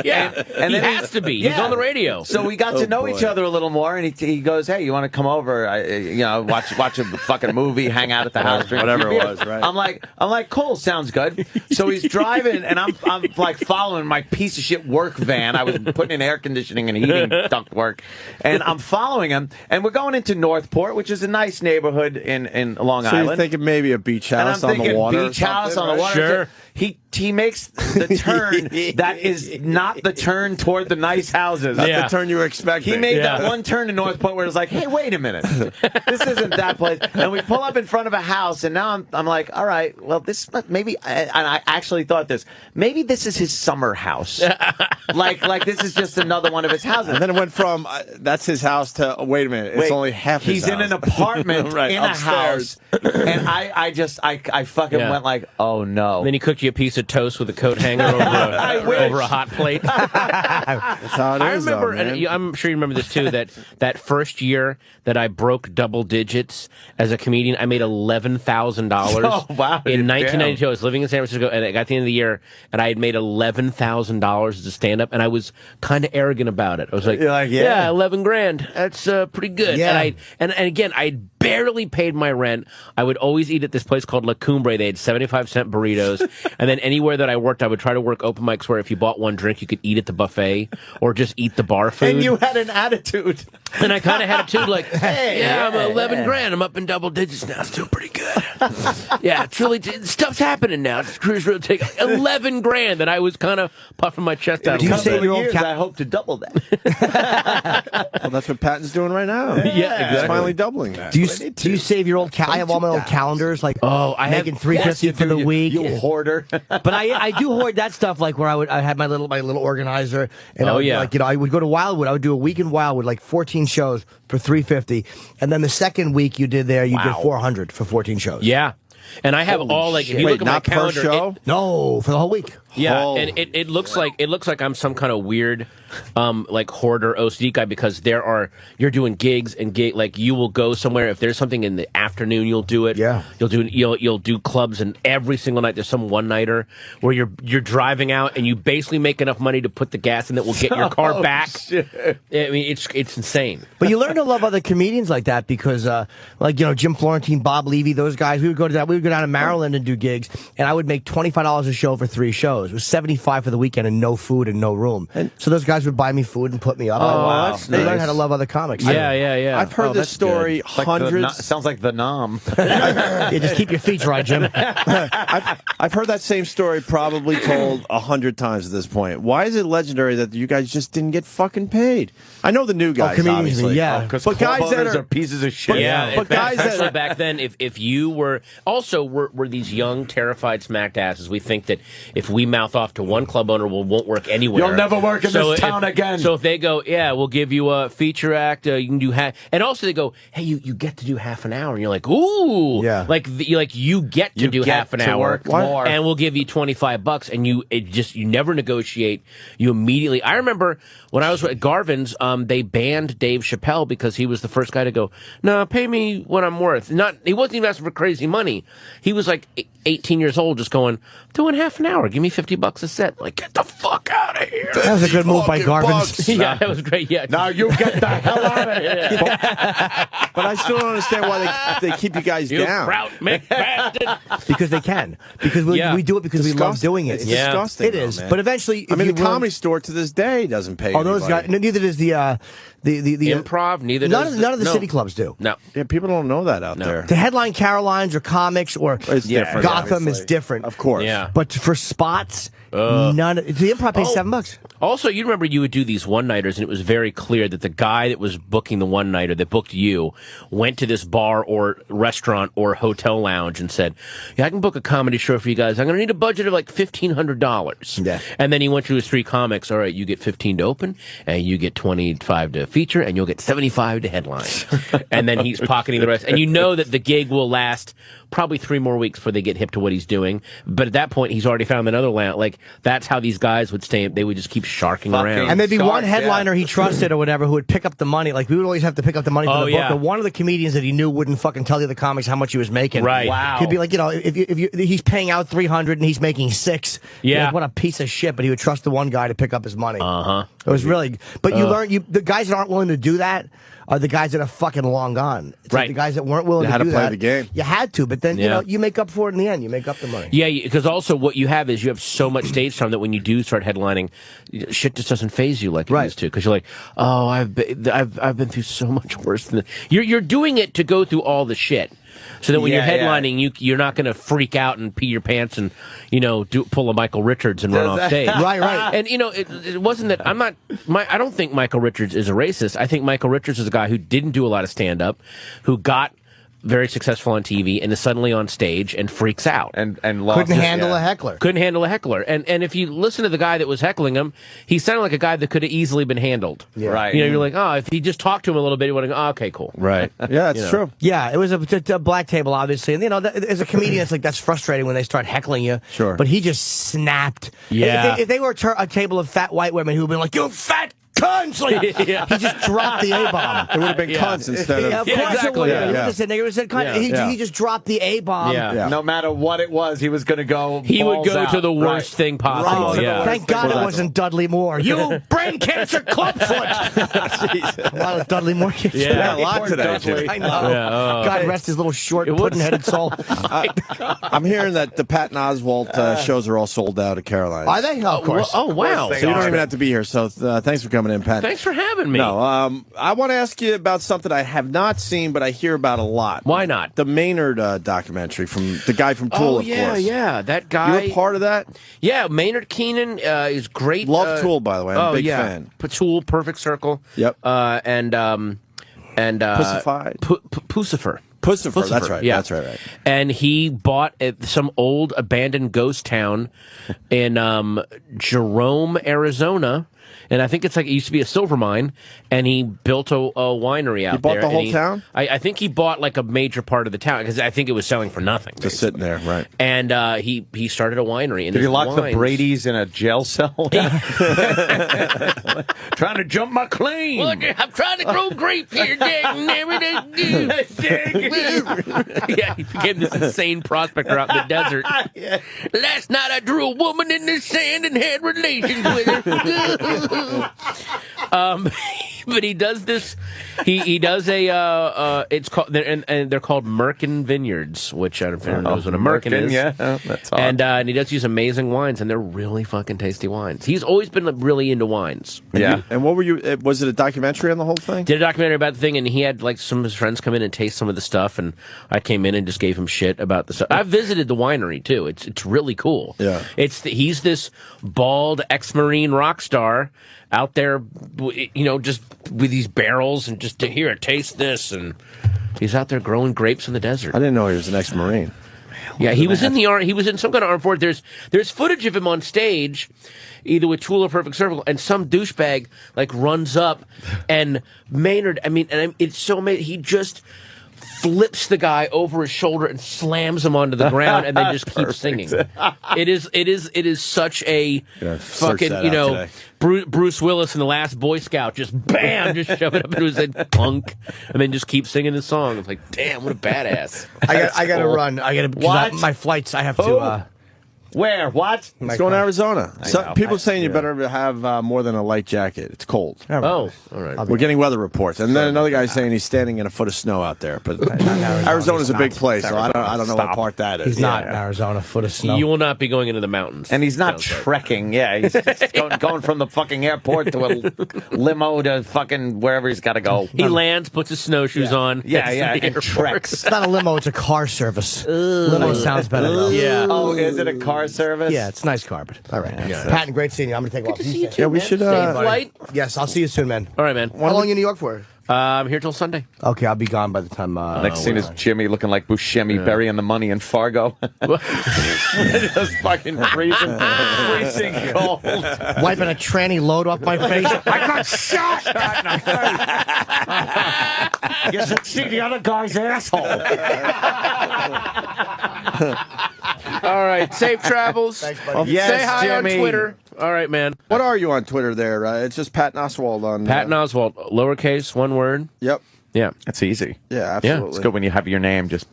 he then has to be. He's on the radio. So we got to know each other a little more, and he goes, "Hey, you want to come over? Watch a fucking movie, hang out at the house, drink whatever a few it beers." was, right? I'm like, cool, sounds good. So he's driving, and I'm like following my piece of shit work van. I was putting in air conditioning and heating duct work, and I'm following him, and we're going into Northport, which is a nice neighborhood in Long So Island. you're thinking maybe a beach house And I'm on the thinking water? beach house on the water. Sure. He makes the turn that is not the turn toward the nice houses. Not the turn you were expecting. He made that one turn in Northport where it's like, hey, wait a minute, this isn't that place. And we pull up in front of a house, and now I'm like, all right, well, this maybe. And I actually thought this. Maybe this is his summer house. like this is just another one of his houses. And then it went from that's his house to wait a minute, it's only half his He's house. in an apartment Right, in upstairs. a house, and I fucking went like, oh no. And then he cooked you a piece of toast with a coat hanger over a hot plate. That's how it I is, remember, though, man. and I'm sure you remember this too, that first year that I broke double digits as a comedian, I made $11,000. Oh, wow. In Damn. 1992, I was living in San Francisco, and I got to the end of the year, and I had made $11,000 as a stand-up, and I was kind of arrogant about it. I was like, You're like, yeah. 11 grand. That's pretty good. Yeah. And again, I barely paid my rent. I would always eat at this place called La Cumbre. They had 75-cent burritos. And then anywhere that I worked, I would try to work open mics where if you bought one drink, you could eat at the buffet or just eat the bar food. And you had an attitude. And I kind of had it too, like, Hey, I'm yeah, 11 grand. I'm up in double digits now. It's doing pretty good. Yeah, it's really, stuff's happening now. It's really taking 11 grand. And I was kind of puffing my chest out. Do you a little say bit. your old years, I hope to double that. Well, that's what Patton's doing right now. Yeah, He's exactly. finally doubling that. Do you save your old? I have all my old calendars, like I have- making $350 for the week. You hoarder. But I do hoard that stuff, like where I had my little organizer, and Oh, I would, yeah. I would go to Wildwood. I would do a week in Wildwood, like 14 shows for $350, and then the second week you did 400 for 14 shows. Yeah. And I have all, like, if you Wait, look at my not per calendar. show? No, for the whole week. Yeah, Oh. and it looks like I'm some kind of weird, like hoarder OCD guy, because you're doing gigs and like you will go somewhere if there's something in the afternoon, you'll do it. Yeah. You'll do clubs, and every single night there's some one nighter where you're driving out and you basically make enough money to put the gas in that will get your car back. Shit. I mean, it's insane. But you learn to love other comedians like that because, Jim Florentine, Bob Levy, those guys. We would go down to Maryland and do gigs, and I would make $25 a show for 3 shows. It was $75 for the weekend and no food and no room. So those guys would buy me food and put me up. Oh, wow. That's They learn nice. how to love other comics. Yeah. I've heard this story hundreds. Sounds like the Nom. Yeah, just keep your feet dry, Jim. I've heard that same story probably told 100 times at this point. Why is it legendary that you guys just didn't get fucking paid? I know the new guys, comedians, obviously. yeah. Because But guys that are pieces of shit. Yeah, but guys that especially back then, if you were also were these young, terrified smacked asses, we think that if we mouth off to one club owner, we won't work anywhere. You'll never work in this town if, again. So if they go, yeah, we'll give you a feature act, you can do and also they go, hey, you get to do half an hour, and you're like, ooh, Yeah. like you get to do get half an to hour, work more. and we'll give you $25, and you never negotiate. You immediately. I remember when I was at Garvin's, they banned Dave Chappelle because he was the first guy to go, no, pay me what I'm worth. He wasn't even asking for crazy money. He was like 18 years old, just going, doing half an hour, give me $50 a set. Like, get the fuck out of here. That was a good move by Garvin's. bucks. Yeah, that was great. Yeah. Now you get the hell out of here. But I still don't understand why they keep you guys You down. proud bastard. Because they can. Because we do it because we love Disgusting. doing it. It's Yeah. disgusting. It though, is. man. But eventually, I if mean, you the Comedy Store to this day doesn't pay. Oh, those anybody. guys. Neither does the Improv, neither does none of the no. city clubs do. No. Yeah, people don't know that out there. To headline Carolines or comics or It's different. Gotham obviously. is different. Of course. Yeah. But for spots, none. The Improv pays Oh. $7. Also, you remember you would do these one-nighters, and it was very clear that the guy that was booking the one-nighter, that booked you, went to this bar or restaurant or hotel lounge and said, yeah, I can book a comedy show for you guys. I'm going to need a budget of like $1,500. Yeah. And then he went to his 3 comics. All right, you get 15 to open, and you get 25 to feature, and you'll get 75 to headline. And then he's pocketing the rest. And you know that the gig will last probably 3 more weeks before they get hip to what he's doing. But at that point, he's already found another land. Like, that's how these guys would stay. They would just keep sharking around. And there'd be one headliner he trusted or whatever who would pick up the money. Like, we would always have to pick up the money for the book. But one of the comedians that he knew wouldn't fucking tell the other comics how much he was making. Right. Wow. He'd be like, if he's paying out 300 and he's making 6. Yeah. Like, what a piece of shit. But he would trust the one guy to pick up his money. Uh-huh. It was really, but you learn, the guys that aren't willing to do that are the guys that are fucking long gone. It's like the guys that weren't willing to do that. You had to play the game. You had to, but then, you know, you make up for it in the end. You make up the money. Yeah, because also what you have is you have so much stage time that when you do start headlining, shit just doesn't phase you like it used to. Because you're like, oh, I've been through so much worse than this. You're doing it to go through all the shit. So that when you're headlining, you're not going to freak out and pee your pants and, pull a Michael Richards and run off stage. Right. And, it wasn't that I don't think Michael Richards is a racist. I think Michael Richards is a guy who didn't do a lot of stand-up, who got very successful on TV and is suddenly on stage and freaks out. And lost Couldn't handle a heckler. Couldn't handle a heckler. And if you listen to the guy that was heckling him, he sounded like a guy that could have easily been handled. Yeah. Right. You're like, oh, if he just talked to him a little bit, you want to go, oh, okay, cool. Right. Yeah, it's true. Yeah, it was a black table, obviously. And, as a comedian, it's like, that's frustrating when they start heckling you. Sure. But he just snapped. Yeah. If they were a table of fat white women who'd been like, you fat cunts! Like, he just dropped the A-bomb. It would have been cunts instead of... Yeah, of course exactly. it would. He just said nigger, said cunt. He just dropped the A-bomb. Yeah. No matter what it was, he was going to go. He would go out. to the worst thing possible. Right. Yeah. Thank God it wasn't Dudley Moore. You brain cancer clubfoot. A lot of Dudley Moore kids. Yeah, a lot today, Jim. I know. Yeah, God rest his little short pudding-headed soul. I'm hearing that the Patton Oswalt shows are all sold out at Caroline's. Are they? Oh, of course. Oh, wow. So you don't even have to be here. So thanks for coming in, Pat. Thanks for having me. No, I want to ask you about something I have not seen, but I hear about a lot. Why not? The Maynard documentary from the guy from Tool, of course. Yeah, that guy. You were part of that? Yeah, Maynard Keenan is great. Love Tool, by the way. I'm a big fan. Tool, Perfect Circle. Yep. And Pussified. Pussifer. Pussifer, that's right. Yeah. That's right. And he bought some old abandoned ghost town in Jerome, Arizona. And I think it used to be a silver mine, and he built a winery out there. He bought the whole town? I think he bought like a major part of the town because I think it was selling for nothing. Just sitting there, right. And he started a winery. And Did he lock wines. the Brady's in a jail cell? Trying to jump my claim. Well, I'm trying to grow grapes here, Jack. Yeah, he became this insane prospector out in the desert. Last night I drew a woman in the sand and had relations with her. But he does this. He does a. It's called and they're called Merkin Vineyards, which I don't know knows what a Merkin is. Yeah, that's hot. And he does use amazing wines, and they're really fucking tasty wines. He's always been really into wines. Yeah. And what were you? Was it a documentary on the whole thing? Did a documentary about the thing, and he had like some of his friends come in and taste some of the stuff, and I came in and just gave him shit about the stuff. I visited the winery too. It's really cool. Yeah. He's this bald ex-Marine rock star out there, just with these barrels and just here, taste this, and he's out there growing grapes in the desert. I didn't know he was an ex-Marine. Yeah, he was in the he was in some kind of armed force. There's footage of him on stage, either with Tool or Perfect Circle, and some douchebag like runs up, and Maynard. It's so amazing. He just flips the guy over his shoulder and slams him onto the ground, and then just keeps singing. It is such a fucking Bruce Willis in The Last Boy Scout, just bam, just shove it up into his head, punk, and then just keep singing the song. It's like, damn, what a badass. I gotta run. My flights. I have to. Where? What? Let's go in Arizona. People are saying you yeah. better have more than a light jacket. It's cold. Oh, all right. We're getting weather reports, and then another guy's saying he's standing in a foot of snow out there. But Arizona's a big place, so I don't know what part that is. He's not in Arizona, foot of snow. You will not be going into the mountains. And he's not trekking. Yeah, he's just going from the fucking airport to a limo to fucking wherever he's got to go. He lands, puts his snowshoes on. Yeah, and and treks. It's not a limo, it's a car service. Limo sounds better, though. Yeah. Oh, is it a car service? Yeah, it's a nice car, but all right. Patton, great seeing you. I'm going to take off. See you too, Yeah, we man. should. Safe flight. Yes, I'll see you soon, man. All right, man. How long are you in New York for? I'm here till Sunday. Okay, I'll be gone by the time. Next scene is Jimmy looking like Buscemi burying the money in Fargo. Just fucking freezing cold. Wiping a tranny load off my face. I got shot! You should see the other guy's asshole. All right, safe travels. Thanks, buddy. Yes, Say hi Jimmy. on Twitter. All right, man. What are you on Twitter there? It's just Patton Oswalt on. Patton Oswalt, lowercase, one word. Yep. Yeah, That's easy. Yeah, absolutely. It's good when you have your name just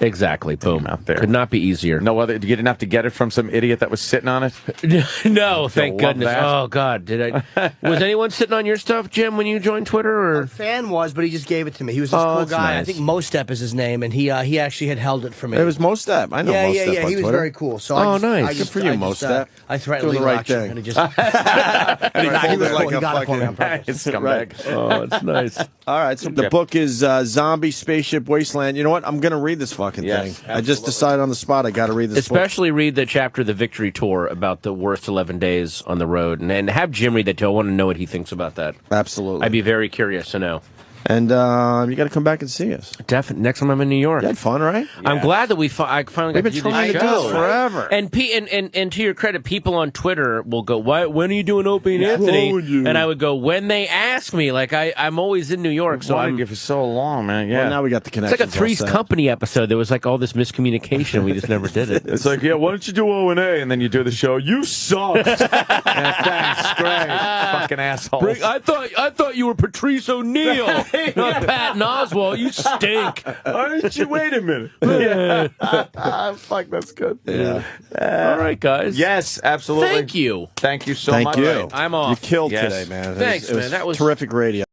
exactly. Boom. out there. Could not be easier. no other. You didn't have to get it from some idiot that was sitting on it. No, thank love goodness. that. Oh God, did I? Was anyone sitting on your stuff, Jim, when you joined Twitter? Or A fan was, but he just gave it to me. He was this Oh, cool that's guy. I nice. think Mostep is his name, and he actually had held it for me. It was Mostep. I know yeah, Mostep yeah, yeah. on He was Twitter. very cool. So Oh, I just, nice. I Good just, for you, I just, Mostep. I threatened Doing the legal right action, thing. and he just And he he folded was like cool. He a got it for me fucking. on purpose. Scumbag. oh, it's nice. All right, so the book is Zombie Spaceship Wasteland. You know what? I'm going to read this fucking Yes, thing. I just decided on the spot I got to read this book. Especially read the chapter, The Victory Tour, about the worst 11 days on the road, and have Jim read that too. I want to know what he thinks about that. Absolutely. I'd be very curious to know. And you got to come back and see us. Definitely. Next time I'm in New York. You had fun, right? I'm glad that I finally We've got been to do trying this to do show. this forever. And to your credit, people on Twitter will go, "Why? When are you doing Opie and Anthony?" with you? And I would go, "When they ask me." Like I'm always in New York, so I'm. Wanted you for so long, man. Yeah. Well, now we got the It's connection. like a Three's Company episode. There was like all this miscommunication. We just never did it. It's like, yeah, why don't you do O&A? And then you do the show. You suck. Yeah, thanks. Great. Fucking assholes. I thought you were Patrice O'Neill, not Patton Oswalt. You stink. Aren't you? Wait a minute. Fuck, that's good. Yeah. All right, guys. Yes, absolutely. Thank you. Thank you so Thank much. you. I'm off. You killed Yes. today, man. Thanks, it was man. That was terrific radio.